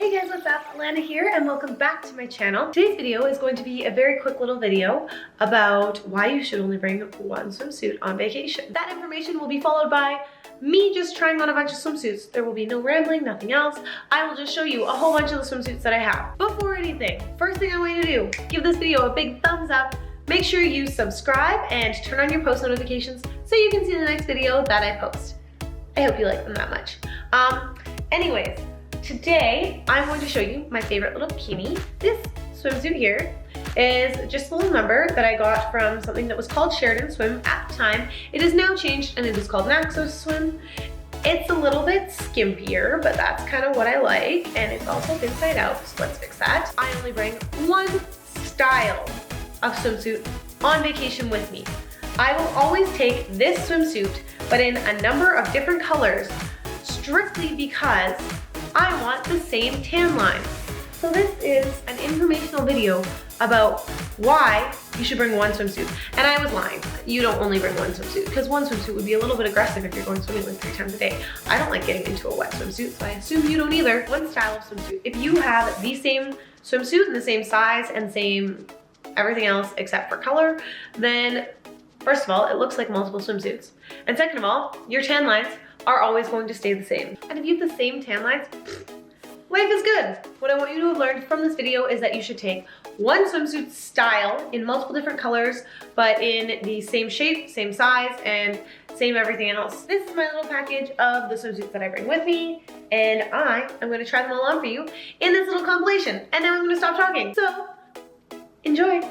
Hey guys, what's up? Alanna here and welcome back to my channel. Today's video is going to be a very quick little video about why you should only bring one swimsuit on vacation. That information will be followed by me just trying on a bunch of swimsuits. There will be no rambling, nothing else. I will just show you a whole bunch of the swimsuits that I have. Before anything, first thing I want you to do, give this video a big thumbs up. Make sure you subscribe and turn on your post notifications so you can see the next video that I post. I hope you like them that much. Anyways, today I'm going to show you my favorite little bikini. This swimsuit here is just a little number that I got from something that was called Sheridan Swim at the time. It is now changed and it is called Naxos Swim. It's a little bit skimpier, but that's kind of what I like, and it's also inside out, so let's fix that. I only bring one style of swimsuit on vacation with me. I will always take this swimsuit, but in a number of different colors, strictly because I want the same tan line. So this is an informational video about why you should bring one swimsuit. And I was lying. You don't only bring one swimsuit, because one swimsuit would be a little bit aggressive if you're going swimming like 3 times a day. I don't like getting into a wet swimsuit, so I assume you don't either. One style of swimsuit. If you have the same swimsuit and the same size and same everything else except for color, then first of all, it looks like multiple swimsuits. And second of all, your tan lines are always going to stay the same. And if you have the same tan lines, life is good. What I want you to have learned from this video is that you should take one swimsuit style in multiple different colors, but in the same shape, same size, and same everything else. This is my little package of the swimsuits that I bring with me, and I am gonna try them all on for you in this little compilation. And now I'm gonna stop talking. So, enjoy.